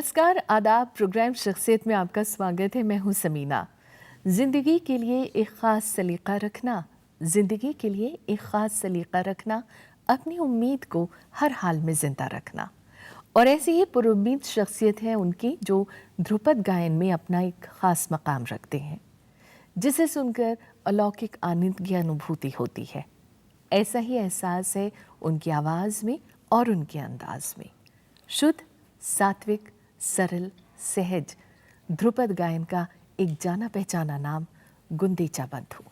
नमस्कार, आदाब। प्रोग्राम शख्सियत में आपका स्वागत है। मैं हूं समीना। ज़िंदगी के लिए एक ख़ास सलीक़ा रखना, ज़िंदगी के लिए एक ख़ास सलीक़ा रखना, अपनी उम्मीद को हर हाल में ज़िंदा रखना। और ऐसी ही पुरुम्मीद शख्सियत है उनकी जो ध्रुपद गायन में अपना एक ख़ास मकाम रखते हैं, जिसे सुनकर अलौकिक आनंद की अनुभूति होती है। ऐसा ही एहसास है उनकी आवाज़ में और उनके अंदाज में। शुद्ध, सात्विक, सरल, सहज ध्रुपद गायन का एक जाना पहचाना नाम गुंदेचा बंधु।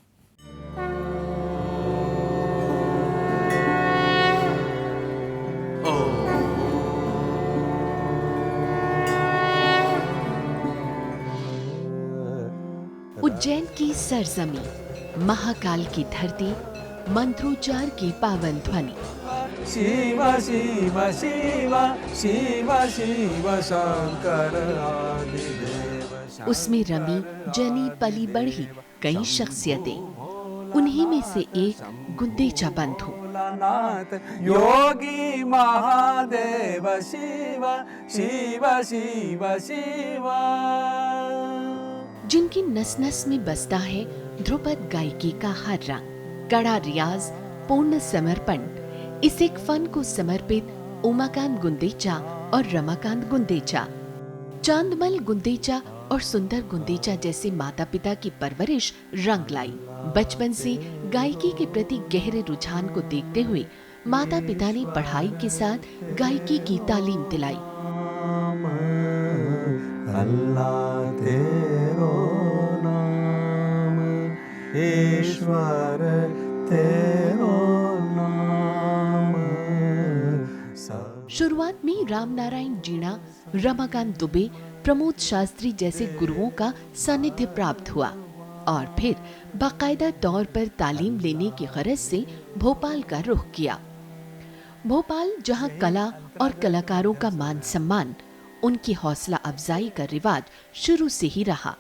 उज्जैन की सरजमी, महाकाल की धरती, मंत्रोच्चार की पावन ध्वनि। शिव शिव शिव शिव शिव शंकर आदिदेव। उसमें रमी जनी पली बढ़ी कई शख्सियतें, उन्हीं में से एक गुंदेचा बंधु। नाथ योगी महादेव शिव शिव शिव शिव। जिनकी नस नस में बसता है ध्रुपद गायकी का हर रंग। कड़ा रियाज, पूर्ण समर्पण, इस एक फन को समर्पित उमाकांत गुंदेचा और रमाकांत गुंदेचा, चांदमल गुंदेचा और सुंदर गुंदेचा जैसे माता पिता की परवरिश रंग लाई। बचपन से गायकी के प्रति गहरे रुझान को देखते हुए माता पिता ने पढ़ाई के साथ गायकी की तालीम दिलाई। अल्लाह तेरो नाम, ईश्वर तेरो नाम। शुरुआत में राम नारायण जीणा, रमाकांत दुबे, प्रमोद शास्त्री जैसे गुरुओं का सानिध्य प्राप्त हुआ और फिर बाकायदा तौर पर तालीम लेने की गरज से भोपाल का रुख किया। भोपाल, जहां कला और कलाकारों का मान सम्मान, उनकी हौसला अफजाई का रिवाज शुरू से ही रहा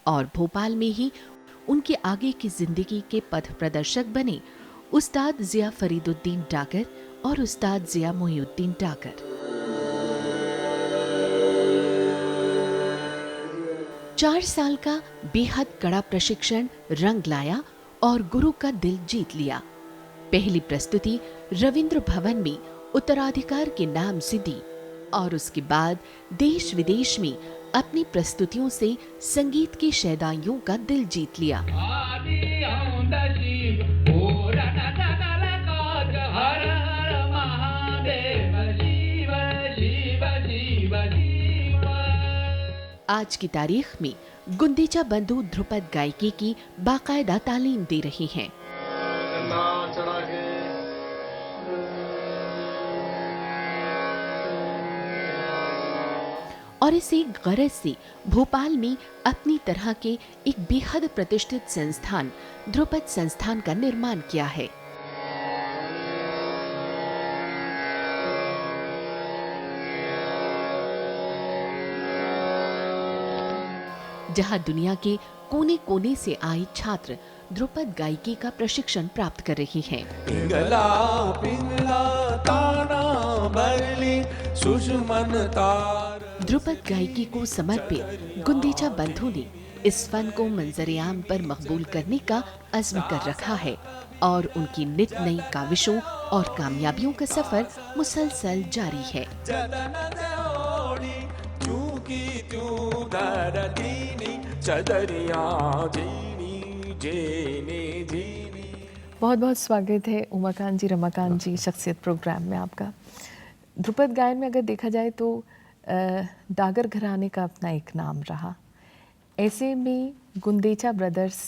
और भोपाल में ही उनके आगे की जिंदगी के पथ प्रदर्शक बने उस्ताद जिया फरीदुद्दीन डागर और उस्ताद जिया मोहिउद्दीन डागर। 4 साल का बेहद कड़ा प्रशिक्षण रंग लाया और गुरु का दिल जीत लिया। पहली प्रस्तुति रविंद्र भवन में उत्तराधिकार के नाम से दी और उसके बाद देश विदेश में अपनी प्रस्तुतियों से संगीत के शैदाइयों का दिल जीत लिया। आज की तारीख में गुंदेचा बंधु ध्रुपद गायकी की बाकायदा तालीम दे रही हैं। और इस एक गरज से भोपाल में अपनी तरह के एक बेहद प्रतिष्ठित संस्थान ध्रुपद संस्थान का निर्माण किया है। जहां दुनिया के कोने कोने से आए छात्र ध्रुपद गायकी का प्रशिक्षण प्राप्त कर रही हैं। पिंगला पिंगला ताना बरली सुषमन तार। ध्रुपद गायकी को समर्पित गुंदेचा बंधु ने इस फन को मंजर-ए-आम पर मकबूल करने का अज़्म कर रखा है और उनकी नित नई काविशों और कामयाबियों का सफर मुसलसल जारी है। बहुत बहुत स्वागत है उमाकांत जी, रमाकांत जी, शख्सियत प्रोग्राम में आपका। ध्रुपद गायन में अगर देखा जाए तो डागर घराने का अपना एक नाम रहा। ऐसे में गुंदेचा ब्रदर्स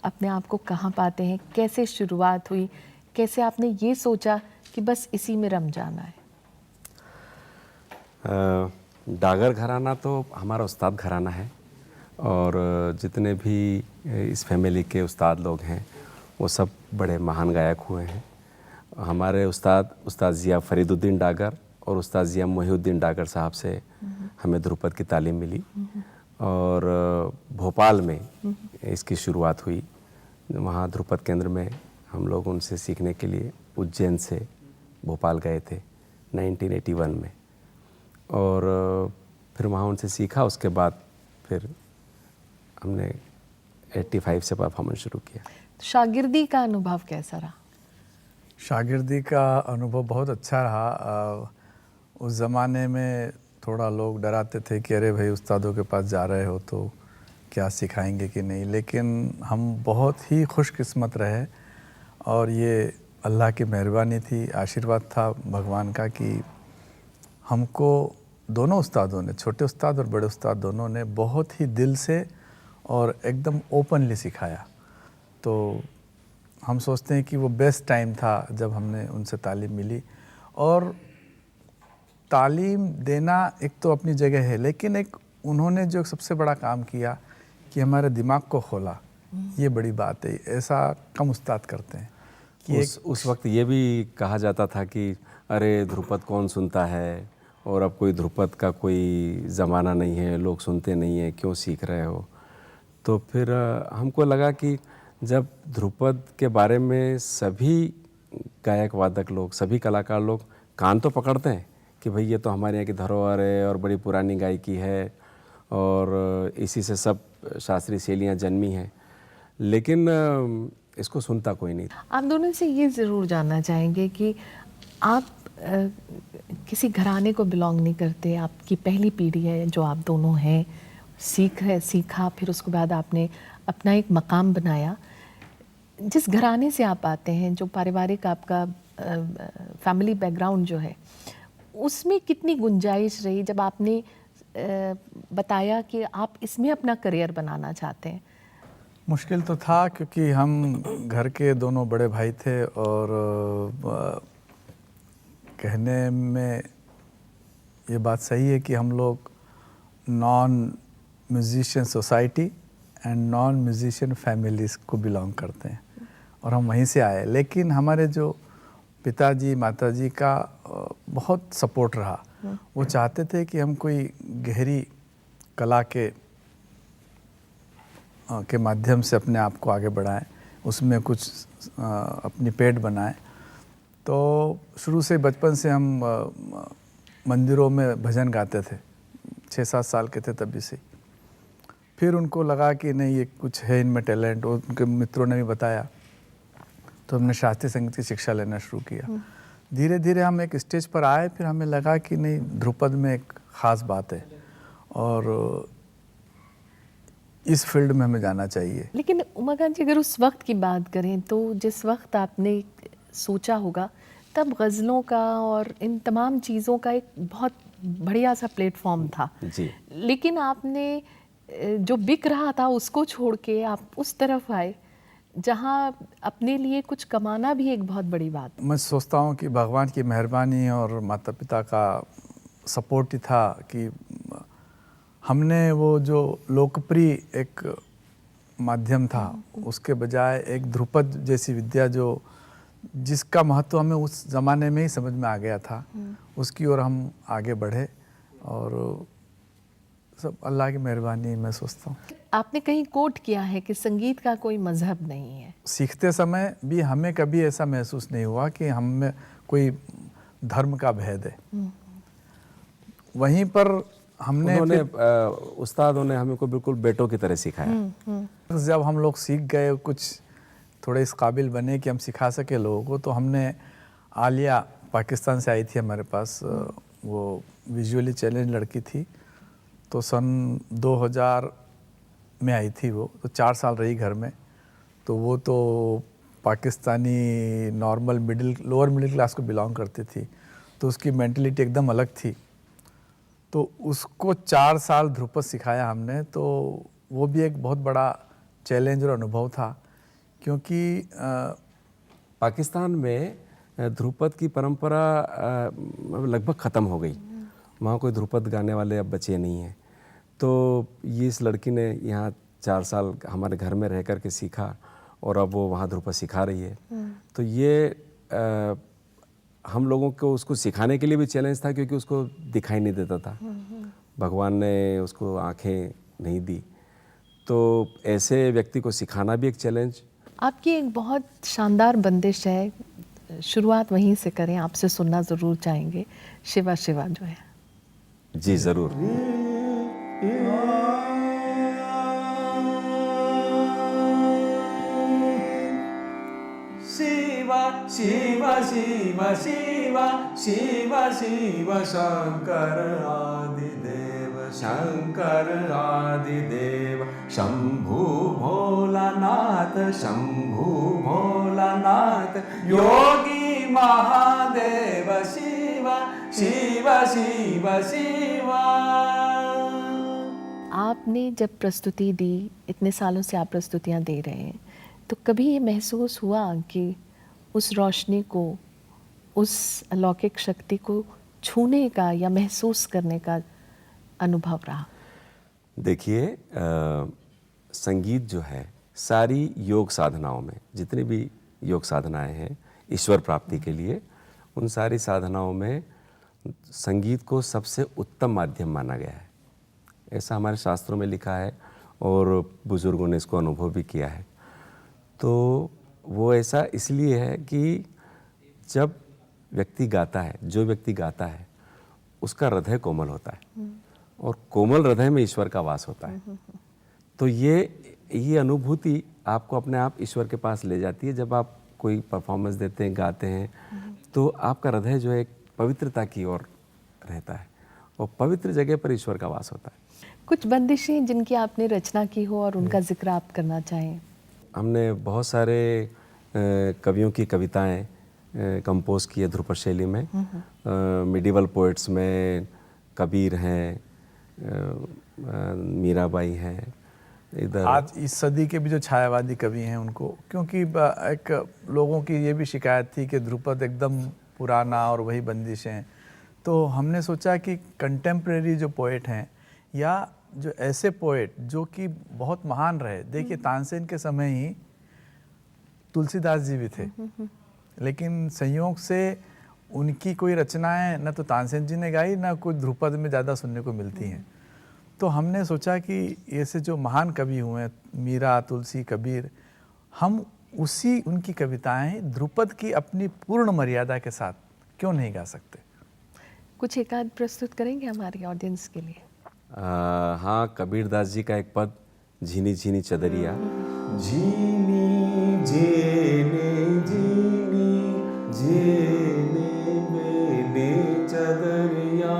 अपने आप को कहाँ पाते हैं? कैसे शुरुआत हुई? कैसे आपने ये सोचा कि बस इसी में रम जाना है? डागर घराना तो हमारा उस्ताद घराना है और जितने भी इस फैमिली के उस्ताद लोग हैं वो सब बड़े महान गायक हुए हैं। हमारे उस्ताद जिया फरीदुद्दीन डागर और उस्ताद जिया मोहिउद्दीन डागर साहब से हमें ध्रुपद की तालीम मिली और भोपाल में इसकी शुरुआत हुई। वहाँ ध्रुपद केंद्र में हम लोग उनसे सीखने के लिए उज्जैन से भोपाल गए थे 1981 में और फिर वहाँ उनसे सीखा। उसके बाद फिर हमने 85 से परफॉर्मेंस शुरू किया। शागिर्दी का अनुभव कैसा रहा? शागिर्दी का अनुभव बहुत अच्छा रहा। उस ज़माने में थोड़ा लोग डराते थे कि अरे भाई उस्तादों के पास जा रहे हो तो क्या सिखाएंगे कि नहीं, लेकिन हम बहुत ही खुशकिस्मत रहे और ये अल्लाह की मेहरबानी थी, आशीर्वाद था भगवान का कि हमको दोनों उस्तादों ने, छोटे उस्ताद और बड़े उस्ताद दोनों ने बहुत ही दिल से और एकदम ओपनली सिखाया। तो हम सोचते हैं कि वो बेस्ट टाइम था जब हमने उनसे तालीम मिली। और तालीम देना एक तो अपनी जगह है, लेकिन एक उन्होंने जो सबसे बड़ा काम किया कि हमारे दिमाग को खोला, ये बड़ी बात है। ऐसा कम उस्ताद करते हैं कि उस वक्त ये भी कहा जाता था कि अरे ध्रुपद कौन सुनता है, और अब कोई ध्रुपद का कोई ज़माना नहीं है, लोग सुनते नहीं हैं, क्यों सीख रहे हो। तो फिर हमको लगा कि जब ध्रुपद के बारे में सभी गायक वादक लोग, सभी कलाकार लोग कान तो पकड़ते हैं कि भाई ये तो हमारे यहाँ की धरोहर है और बड़ी पुरानी गायकी है और इसी से सब शास्त्रीय शैलियाँ जन्मी हैं, लेकिन इसको सुनता कोई नहीं। आप दोनों से ये ज़रूर जानना चाहेंगे कि आप किसी घराने को बिलोंग नहीं करते, आपकी पहली पीढ़ी है जो आप दोनों हैं, सीखा, फिर उसके बाद आपने अपना एक मकाम बनाया। जिस घराने से आप आते हैं, जो पारिवारिक आपका फैमिली बैकग्राउंड जो है, उसमें कितनी गुंजाइश रही जब आपने बताया कि आप इसमें अपना करियर बनाना चाहते हैं? मुश्किल तो था क्योंकि हम घर के दोनों बड़े भाई थे और कहने में ये बात सही है कि हम लोग non musician society and non musician families को बिलोंग करते हैं और हम वहीं से आए। लेकिन हमारे जो पिताजी माताजी का बहुत सपोर्ट रहा। वो चाहते थे कि हम कोई गहरी कला के माध्यम से अपने आप को आगे बढ़ाएं, उसमें कुछ अपनी पेट बनाएं। तो शुरू से बचपन से हम मंदिरों में भजन गाते थे, 6-7 साल के थे तभी से। फिर उनको लगा कि नहीं ये कुछ है इनमें टैलेंट, और उनके मित्रों ने भी बताया, तो हमने शास्त्रीय संगीत की शिक्षा लेना शुरू किया। धीरे धीरे हम एक स्टेज पर आए, फिर हमें लगा कि नहीं ध्रुपद में एक ख़ास बात है और इस फील्ड में हमें जाना चाहिए। लेकिन उमाकांत जी, अगर उस वक्त की बात करें तो जिस वक्त आपने सोचा होगा, तब गज़लों का और इन तमाम चीज़ों का एक बहुत बढ़िया सा प्लेटफॉर्म था जी। लेकिन आपने जो बिक रहा था उसको छोड़ के आप उस तरफ आए जहाँ अपने लिए कुछ कमाना भी एक बहुत बड़ी बात। मैं सोचता हूँ कि भगवान की मेहरबानी और माता पिता का सपोर्ट ही था कि हमने वो जो लोकप्रिय एक माध्यम था उसके बजाय एक ध्रुपद जैसी विद्या जो जिसका महत्व हमें उस ज़माने में ही समझ में आ गया था, उसकी ओर हम आगे बढ़े और सब अल्लाह की मेहरबानी मैं सोचता हूँ। आपने कहीं कोट किया है कि संगीत का कोई मजहब नहीं है। सीखते समय भी हमें कभी ऐसा महसूस नहीं हुआ कि हम में कोई धर्म का भेद है। वहीं पर हमने उस्तादों ने हमें को बिल्कुल बेटों की तरह सिखाया। जब हम लोग सीख गए, कुछ थोड़े इस काबिल बने कि हम सिखा सके लोगों को, तो हमने आलिया पाकिस्तान से आई थी हमारे पास, वो विजुअली चैलेंज लड़की थी, तो सन 2000 में आई थी वो, तो 4 साल रही घर में। तो वो तो Pakistani normal lower middle class को बिलोंग करती थी, तो उसकी मेंटलिटी एकदम अलग थी। तो उसको 4 साल ध्रुपद सिखाया हमने, तो वो भी एक बहुत बड़ा चैलेंज और अनुभव था क्योंकि पाकिस्तान में ध्रुपद की परंपरा लगभग ख़त्म हो गई। वहाँ कोई ध्रुपद गाने वाले अब बचे नहीं हैं। तो ये इस लड़की ने यहाँ 4 साल हमारे घर में रह कर के सीखा और अब वो वहाँ ध्रुपद सिखा रही है। तो ये हम लोगों को उसको सिखाने के लिए भी चैलेंज था क्योंकि उसको दिखाई नहीं देता था, भगवान ने उसको आँखें नहीं दी। तो ऐसे व्यक्ति को सिखाना भी एक चैलेंज। आपकी एक बहुत शानदार बंदिश है, शुरुआत वहीं से करें, आपसे सुनना ज़रूर चाहेंगे। शिवा शिवा जो है। जी ज़रूर। शिव शिव शिव शिव शिव शंकर आदिदेव शंकर आदिदेव शंभु भोलानाथ शंभु भोलानाथ योगी महादेव शिव शिव शिव शिव। आपने जब प्रस्तुति दी, इतने सालों से आप प्रस्तुतियां दे रहे हैं, तो कभी ये महसूस हुआ कि उस रोशनी को, उस अलौकिक शक्ति को छूने का या महसूस करने का अनुभव रहा? देखिए, संगीत जो है सारी योग साधनाओं में, जितनी भी योग साधनाएं हैं ईश्वर प्राप्ति के लिए, उन सारी साधनाओं में संगीत को सबसे उत्तम माध्यम माना गया है। ऐसा हमारे शास्त्रों में लिखा है और बुजुर्गों ने इसको अनुभव भी किया है। तो वो ऐसा इसलिए है कि जब व्यक्ति गाता है, जो व्यक्ति गाता है, उसका हृदय कोमल होता है और कोमल हृदय में ईश्वर का वास होता है। तो ये अनुभूति आपको अपने आप ईश्वर के पास ले जाती है। जब आप कोई परफॉर्मेंस देते हैं, गाते हैं, तो आपका हृदय जो है एक पवित्रता की ओर रहता है और पवित्र जगह पर ईश्वर का वास होता है। कुछ बंदिशें जिनकी आपने रचना की हो और उनका जिक्र आप करना चाहें? हमने बहुत सारे कवियों की कविताएं कंपोज की है ध्रुपद शैली में। मिडिवल पोइट्स में कबीर हैं, मीराबाई हैं। इधर आज इस सदी के भी जो छायावादी कवि हैं उनको, क्योंकि एक लोगों की ये भी शिकायत थी कि ध्रुपद एकदम पुराना और वही बंदिशें हैं, तो हमने सोचा कि कंटेम्प्रेरी जो पोएट हैं या जो ऐसे पोएट जो कि बहुत महान रहे, देखिए तानसेन के समय ही तुलसीदास जी भी थे, लेकिन संयोग से उनकी कोई रचनाएं न तो तानसेन जी ने गाई, ना कोई ध्रुपद में ज़्यादा सुनने को मिलती हैं। तो हमने सोचा कि ऐसे जो महान कवि हुए, मीरा, तुलसी, कबीर, हम उसी उनकी कविताएं ध्रुपद की अपनी पूर्ण मर्यादा के साथ क्यों नहीं गा सकते? कुछ एक आध प्रस्तुत करेंगे हमारी ऑडियंस के लिए? हाँ, कबीरदास जी का एक पद, झीनी झीनी चदरिया। झीनी झीनी झीनी झीनी मेरी चदरिया,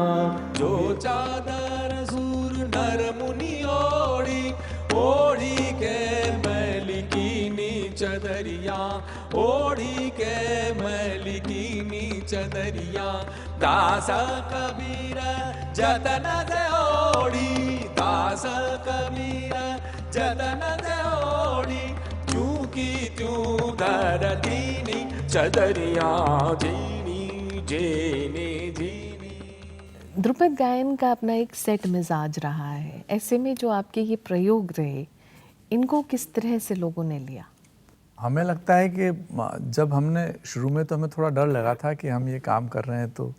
जो चादर सूर नर मुनि ओढ़ी, ओढ़ी के मैली कीनी चदरिया, ओढ़ी के मैली कीनी चदरिया, दास कबीर जतन से ओढ़ी, दास कबीर जतन से ओढ़ी, चूकी त्यों धरतीनी चदरिया, जीनी जीनी जीनी। ध्रुपद गायन का अपना एक सेट मिजाज रहा है, ऐसे में जो आपके ये प्रयोग रहे, इनको किस तरह से लोगों ने लिया? हमें लगता है कि जब हमने शुरू में तो हमें थोड़ा डर लगा था कि हम ये काम कर रहे हैं तो,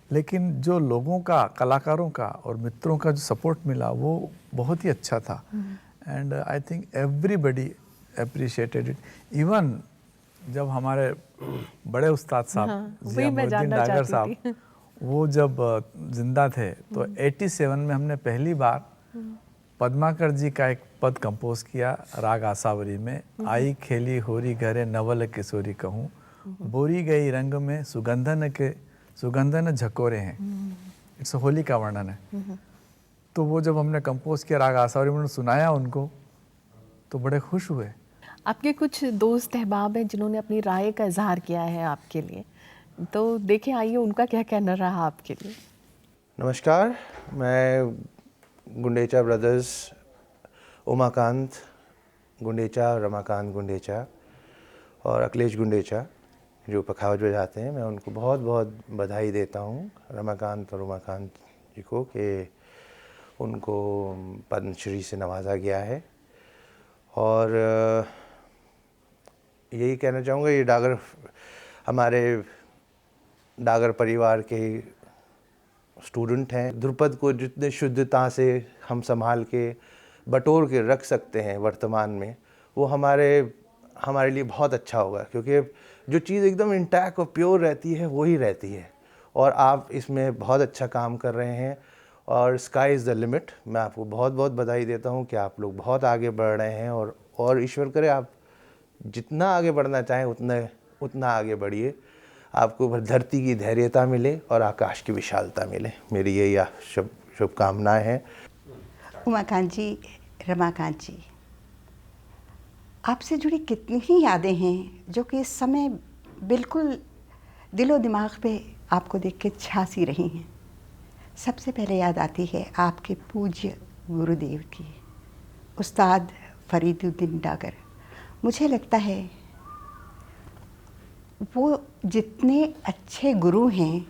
लेकिन जो लोगों का, कलाकारों का और मित्रों का जो सपोर्ट मिला वो बहुत ही अच्छा था। And I think everybody appreciated it. Even जब हमारे बड़े उस्ताद साहब जिया मुद्दीन डागर साहब वो जब जिंदा थे तो 87 में हमने पहली बार पद्माकर जी का एक पद कंपोज किया राग आसावरी में। आई खेली होरी घरे नवल किशोरी कहूँ, बोरी गई रंग में सुगंधन झकोरे हैं। इट्स होली का वर्णन है। तो वो जब हमने कंपोज किया राग आसावरी में सुनाया उनको तो बड़े खुश हुए। आपके कुछ दोस्त अहबाब हैं जिन्होंने अपनी राय का इजहार किया है आपके लिए, तो देखें आइए उनका क्या कहना रहा आपके लिए। नमस्कार, मैं गुंडेचा ब्रदर्स उमाकांत गुंडेचा, रमाकांत गुंडेचा और अखिलेश गुंडेचा जो पखावज बजाते हैं, मैं उनको बहुत बहुत बधाई देता हूँ, रमाकांत और उमाकांत जी को, कि उनको पद्मश्री से नवाजा गया है। और यही कहना चाहूँगा, ये डागर हमारे डागर परिवार के स्टूडेंट हैं। ध्रुपद को जितने शुद्धता से हम संभाल के बटोर के रख सकते हैं वर्तमान में, वो हमारे लिए बहुत अच्छा होगा, क्योंकि जो चीज़ एकदम इंटैक्ट और प्योर रहती है वही रहती है। और आप इसमें बहुत अच्छा काम कर रहे हैं और स्काई इज़ द लिमिट। मैं आपको बहुत बहुत बधाई देता हूँ कि आप लोग बहुत आगे बढ़ रहे हैं और ईश्वर करे आप जितना आगे बढ़ना चाहें उतना आगे बढ़िए, आपको धरती की धैर्यता मिले और आकाश की विशालता मिले। मेरी यही शुभकामनाएं हैं। उमाकांत जी, रमाकांत जी, आपसे जुड़ी कितनी ही यादें हैं जो कि इस समय बिल्कुल दिलो दिमाग पे आपको देख के छा सी रही हैं। सबसे पहले याद आती है आपके पूज्य गुरुदेव की, उस्ताद फरीदुद्दीन डागर। मुझे लगता है वो जितने अच्छे गुरु हैं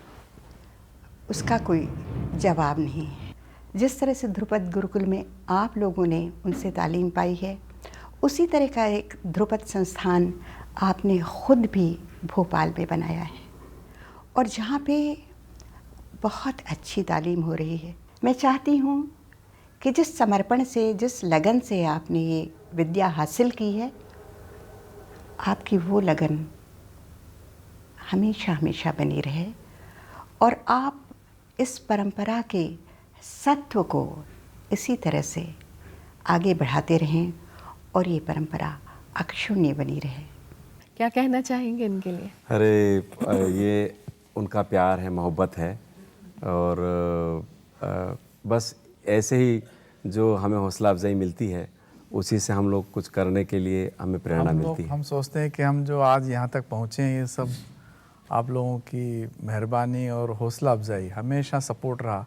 उसका कोई जवाब नहीं है। जिस तरह से ध्रुपद गुरुकुल में आप लोगों ने उनसे तालीम पाई है, उसी तरह का एक ध्रुपद संस्थान आपने खुद भी भोपाल में बनाया है और जहाँ पे बहुत अच्छी तालीम हो रही है। मैं चाहती हूँ कि जिस समर्पण से, जिस लगन से आपने ये विद्या हासिल की है, आपकी वो लगन हमेशा हमेशा बनी रहे और आप इस परंपरा के सत्व को इसी तरह से आगे बढ़ाते रहें और ये परंपरा अक्षुण्य बनी रहे। क्या कहना चाहेंगे इनके लिए? अरे ये उनका प्यार है, मोहब्बत है और बस ऐसे ही जो हमें हौसला अफजाई मिलती है उसी से हम लोग कुछ करने के लिए हमें प्रेरणा मिलती है। हम सोचते हैं कि हम जो आज यहाँ तक पहुँचे हैं, ये सब आप लोगों की मेहरबानी और हौसला अफजाई, हमेशा सपोर्ट रहा,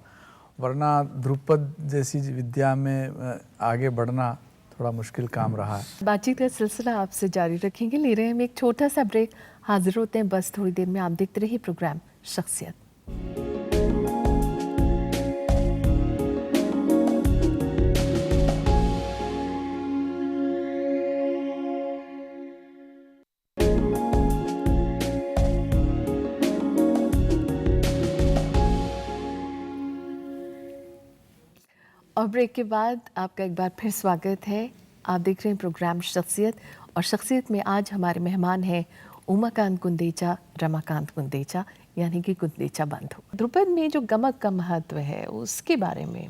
वरना ध्रुपद जैसी विद्या में आगे बढ़ना थोड़ा मुश्किल काम रहा है। बातचीत का सिलसिला आपसे जारी रखेंगे। ले रहे हैं हम एक छोटा सा ब्रेक, हाजिर होते हैं बस थोड़ी देर में। आप देखते रहिए प्रोग्राम शख्सियत। और ब्रेक के बाद आपका एक बार फिर स्वागत है। आप देख रहे हैं प्रोग्राम शख्सियत और शख्सियत में आज हमारे मेहमान हैं उमाकांत गुंदेचा, रमाकांत गुंदेचा, यानी कि गुंदेचा बंधु। ध्रुपद में जो गमक का महत्व है उसके बारे में।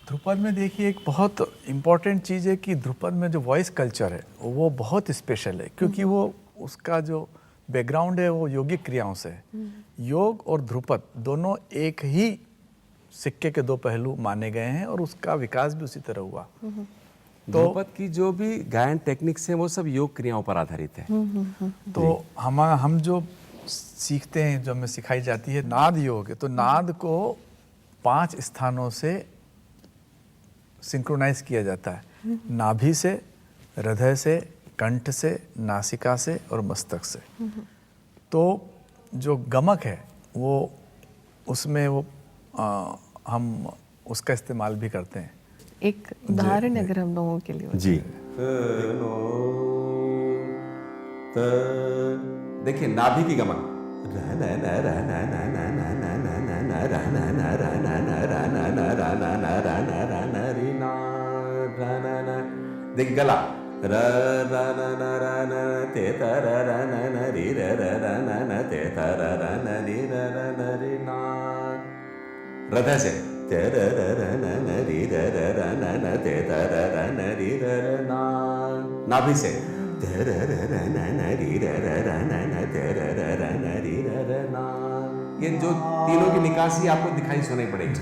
ध्रुपद में देखिए एक बहुत इम्पॉर्टेंट चीज़ है कि ध्रुपद में जो वॉइस कल्चर है वो बहुत स्पेशल है, क्योंकि वो उसका जो बैकग्राउंड है वो योगिक क्रियाओं से है। योग और ध्रुपद दोनों एक ही सिक्के के दो पहलू माने गए हैं और उसका विकास भी उसी तरह हुआ। तो ध्रुपद की जो भी गायन टेक्निक्स हैं वो सब योग क्रियाओं पर आधारित है। तो हम जो सीखते हैं, जो हमें सिखाई जाती है नाद योग है, तो नाद को 5 स्थानों से सिंक्रोनाइज किया जाता है। नाभि से, हृदय से, कंठ से, नासिका से और मस्तक से। तो जो गमक है वो उसमें वो हम उसका इस्तेमाल भी करते हैं। एक उदाहरण अगर हम लोगों के लिए जी, देखिए नाभि की गमक, देखिए गला, हृदय से नाभि से ये जो तीनों की निकासी आपको दिखाई सुनाई पड़ेगी।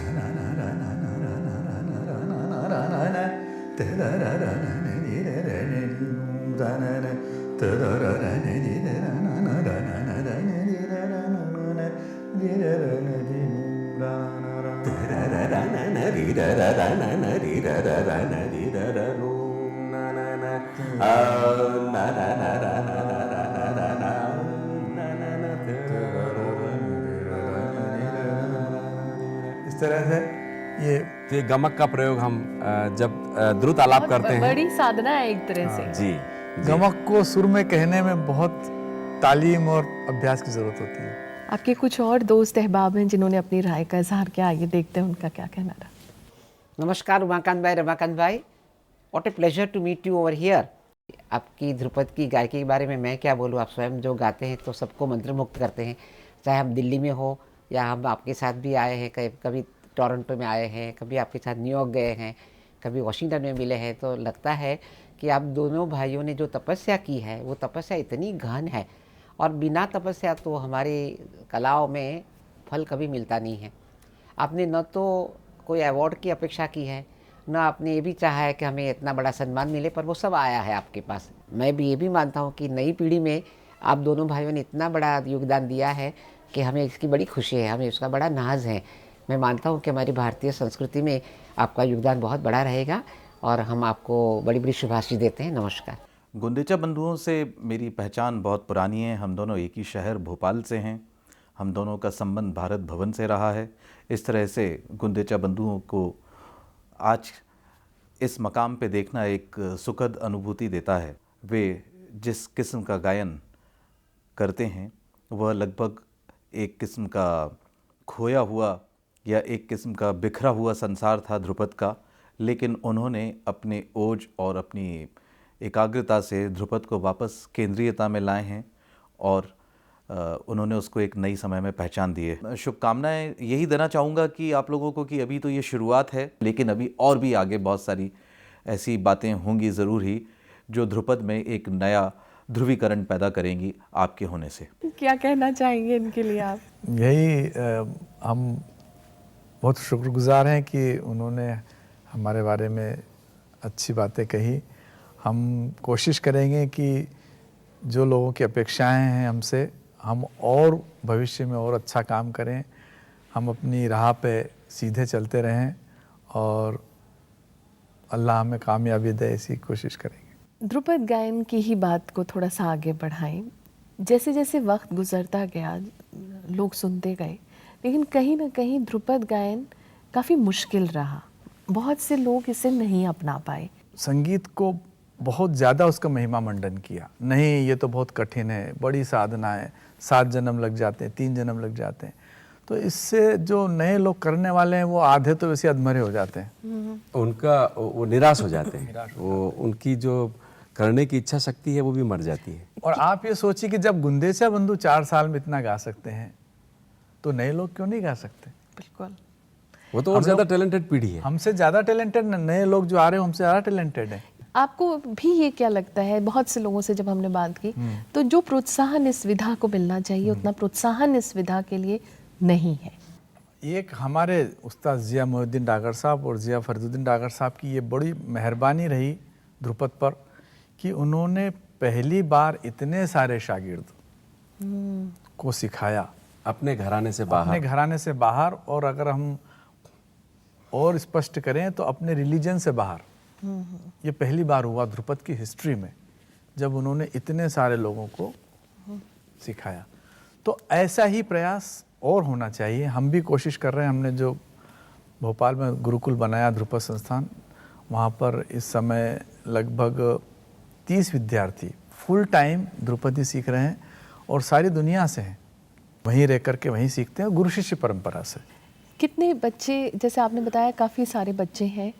इस तरह से ये गमक का प्रयोग हम जब द्रुत आलाप करते हैं, बड़ी साधना है एक तरह से। जी, गमक को सुर में कहने में बहुत तालीम और अभ्यास की जरूरत होती है। आपके कुछ और दोस्त अहबाब हैं जिन्होंने अपनी राय का इजहार किया, आइए देखते हैं उनका क्या कहना रहा। नमस्कार उमाकांत भाई, रमाकांत भाई, what a pleasure to meet you over here. आपकी ध्रुपद की गायकी के बारे में मैं क्या बोलूँ, आप स्वयं जो गाते हैं तो सबको मंत्रमुग्ध करते हैं। चाहे हम दिल्ली में हो या हम आपके साथ भी आए हैं, कभी टोरंटो में आए हैं, कभी आपके साथ न्यूयॉर्क गए हैं, कभी वाशिंगटन में मिले हैं, तो लगता है कि आप दोनों भाइयों ने जो तपस्या की है वो तपस्या इतनी गहन है और बिना तपस्या तो हमारी कलाओं में फल कभी मिलता नहीं है। आपने न तो कोई अवार्ड की अपेक्षा की है, न आपने ये भी चाहा है कि हमें इतना बड़ा सम्मान मिले, पर वो सब आया है आपके पास। मैं भी ये भी मानता हूँ कि नई पीढ़ी में आप दोनों भाइयों ने इतना बड़ा योगदान दिया है कि हमें इसकी बड़ी खुशी है, हमें उसका बड़ा नाज है। मैं मानता हूँ कि हमारी भारतीय संस्कृति में आपका योगदान बहुत बड़ा रहेगा और हम आपको बड़ी बड़ी शुभाशीष देते हैं। नमस्कार। गुंदेचा बंधुओं से मेरी पहचान बहुत पुरानी है। हम दोनों एक ही शहर भोपाल से हैं। हम दोनों का संबंध भारत भवन से रहा है। इस तरह से गुंदेचा बंधुओं को आज इस मकाम पे देखना एक सुखद अनुभूति देता है। वे जिस किस्म का गायन करते हैं वह लगभग एक किस्म का खोया हुआ या एक किस्म का बिखरा हुआ संसार था ध्रुपद का, लेकिन उन्होंने अपने ओज और अपनी एकाग्रता से ध्रुपद को वापस केंद्रीयता में लाए हैं और उन्होंने उसको एक नई समय में पहचान दी है। शुभकामनाएं यही देना चाहूँगा कि आप लोगों को कि अभी तो ये शुरुआत है, लेकिन अभी और भी आगे बहुत सारी ऐसी बातें होंगी ज़रूर ही जो ध्रुपद में एक नया ध्रुवीकरण पैदा करेंगी आपके होने से। क्या कहना चाहेंगे इनके लिए आप? यही हम बहुत शुक्रगुजार हैं कि उन्होंने हमारे बारे में अच्छी बातें कही। हम कोशिश करेंगे कि जो लोगों की अपेक्षाएं हैं हमसे, हम और भविष्य में और अच्छा काम करें, हम अपनी राह पे सीधे चलते रहें और अल्लाह हमें कामयाबी दे, ऐसी कोशिश करेंगे। ध्रुपद गायन की ही बात को थोड़ा सा आगे बढ़ाएं। जैसे जैसे वक्त गुजरता गया लोग सुनते गए, लेकिन कहीं ना कहीं ध्रुपद गायन काफ़ी मुश्किल रहा, बहुत से लोग इसे नहीं अपना पाए। संगीत को बहुत ज़्यादा उसका महिमा मंडन किया, नहीं ये तो बहुत कठिन है, बड़ी साधना है, 7 जन्म लग जाते हैं, 3 जन्म लग जाते हैं। तो इससे जो नए लोग करने वाले हैं वो आधे तो वैसे अधमरे हो जाते हैं, उनका वो निराश हो जाते हैं, वो उनकी जो करने की इच्छा शक्ति है वो भी मर जाती है। और आप ये सोचिए कि जब गुंदेचा बंधु 4 साल में इतना गा सकते हैं तो नए लोग क्यों नहीं गा सकते? बिल्कुल, वो तो और ज़्यादा टैलेंटेड पीढ़ी है। हमसे ज़्यादा टैलेंटेड, नए लोग जो आ रहे हैं हमसे ज़्यादा टैलेंटेड है। आपको भी ये क्या लगता है, बहुत से लोगों से जब हमने बात की तो जो प्रोत्साहन इस विधा को मिलना चाहिए उतना प्रोत्साहन इस विधा के लिए नहीं है। एक हमारे उस्ताद जिया मोहिउद्दीन डागर साहब और जिया फरीदुद्दीन डागर साहब की ये बड़ी मेहरबानी रही ध्रुपद पर कि उन्होंने पहली बार इतने सारे शागिर्द को सिखाया अपने घराने से से बाहर, और अगर हम और स्पष्ट करें तो अपने रिलीजन से बाहर। ये पहली बार हुआ ध्रुपद की हिस्ट्री में जब उन्होंने इतने सारे लोगों को सिखाया। तो ऐसा ही प्रयास और होना चाहिए। हम भी कोशिश कर रहे हैं। हमने जो भोपाल में गुरुकुल बनाया ध्रुपद संस्थान, वहाँ पर इस समय लगभग 30 विद्यार्थी फुल टाइम ध्रुपदी सीख रहे हैं और सारी दुनिया से हैं, वहीं रह कर के वहीं सीखते हैं, गुरु शिष्य परंपरा से। कितने बच्चे, जैसे आपने बताया काफ़ी सारे बच्चे हैं,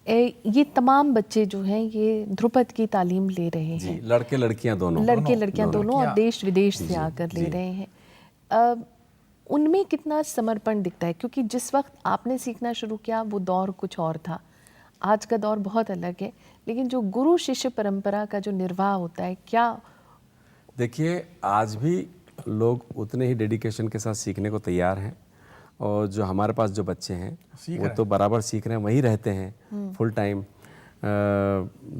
ये तमाम बच्चे जो हैं ये ध्रुपद की तालीम ले रहे हैं? लड़के लड़कियां दोनों और देश विदेश से आकर ले रहे हैं। उनमें कितना समर्पण दिखता है? क्योंकि जिस वक्त आपने सीखना शुरू किया वो दौर कुछ और था, आज का दौर बहुत अलग है, लेकिन जो गुरु शिष्य परंपरा का जो निर्वाह होता है, क्या देखिए आज भी लोग उतने ही डेडिकेशन के साथ सीखने को तैयार हैं, और जो हमारे पास जो बच्चे हैं वो तो बराबर सीख रहे हैं, वहीं रहते हैं फुल टाइम।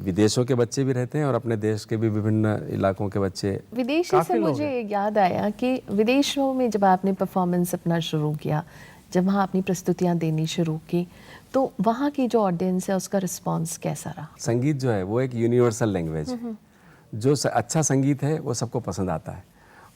विदेशों के बच्चे भी रहते हैं और अपने देश के भी विभिन्न इलाकों के बच्चे। विदेशी से मुझे याद आया कि विदेशों में जब आपने परफॉर्मेंस अपना शुरू किया, जब वहाँ अपनी प्रस्तुतियाँ देनी शुरू की, तो वहाँ की जो ऑडियंस है उसका रिस्पांस कैसा रहा? संगीत जो है वो एक यूनिवर्सल लैंग्वेज है। जो अच्छा संगीत है वो सबको पसंद आता है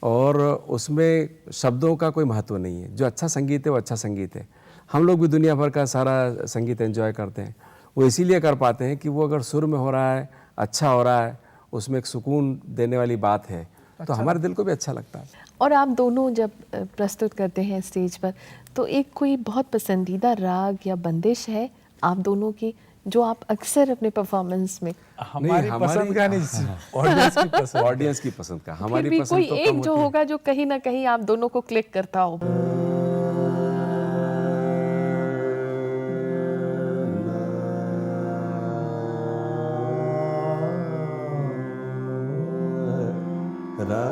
और उसमें शब्दों का कोई महत्व नहीं है। जो अच्छा संगीत है वो अच्छा संगीत है। हम लोग भी दुनिया भर का सारा संगीत एंजॉय करते हैं। वो इसीलिए कर पाते हैं कि वो अगर सुर में हो रहा है, अच्छा हो रहा है, उसमें एक सुकून देने वाली बात है, तो हमारे दिल को भी अच्छा लगता है। और आप दोनों जब प्रस्तुत करते हैं स्टेज पर, तो एक कोई बहुत पसंदीदा राग या बंदिश है आप दोनों की जो आप अक्सर अपने परफॉर्मेंस में? हमारी पसंद का नहीं, ऑडियंस की पसंद का। हमारी भी पसंद कोई तो एक जो होगा जो कहीं ना कहीं आप दोनों को क्लिक करता हो। रा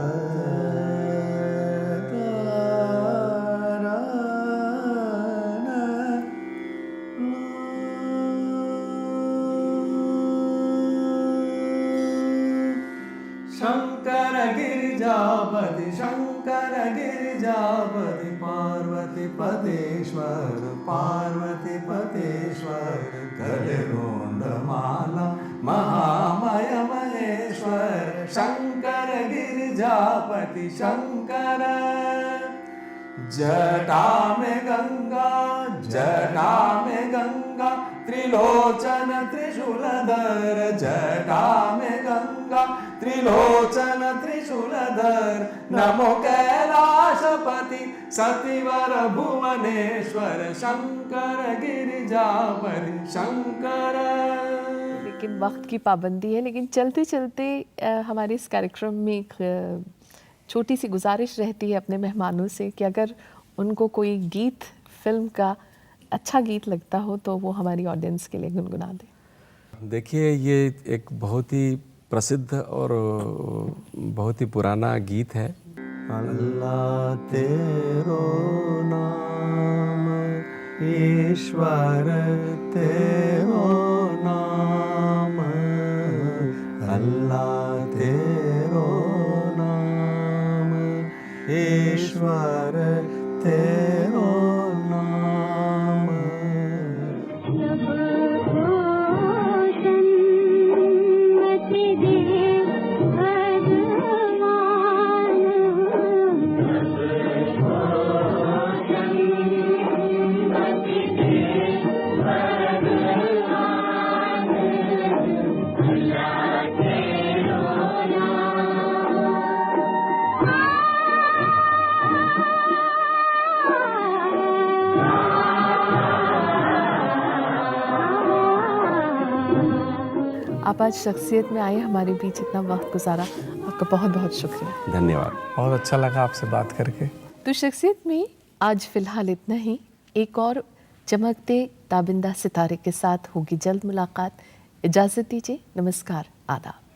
शंकर गिरिजापति शंकर गिरिजापति पार्वती पतेश्वर पार्वती पतेश्वर गलरोंड माला महामय महेश्वर शंकर गिरिजापति शंकर जटा में गंगा त्रिलोचन त्रिशूलधर जटा में गंगा त्रिलोचन त्रिशूलधर नमो कैलाशपति सतिवर भुवनेश्वर शंकर गिरिजापति शंकर। लेकिन वक्त की पाबंदी है, लेकिन चलते चलते हमारे इस कार्यक्रम में एक छोटी सी गुजारिश रहती है अपने मेहमानों से कि अगर उनको कोई गीत फिल्म का अच्छा गीत लगता हो तो वो हमारी ऑडियंस के लिए गुनगुना दें। देखिए, ये एक बहुत ही प्रसिद्ध और बहुत ही पुराना गीत है। अल्लाह तेरो नाम ईश्वर तेरो नाम अल्लाह तेरो नाम ईश्वर तेरो नाम। आप आज शख्सियत में आए, हमारे बीच इतना वक्त गुजारा, आपका बहुत बहुत शुक्रिया। धन्यवाद। बहुत अच्छा लगा आपसे बात करके। तो शख्सियत में आज फ़िलहाल इतना ही। एक और चमकते ताबिंदा सितारे के साथ होगी जल्द मुलाकात। इजाज़त दीजिए, नमस्कार, आदाब।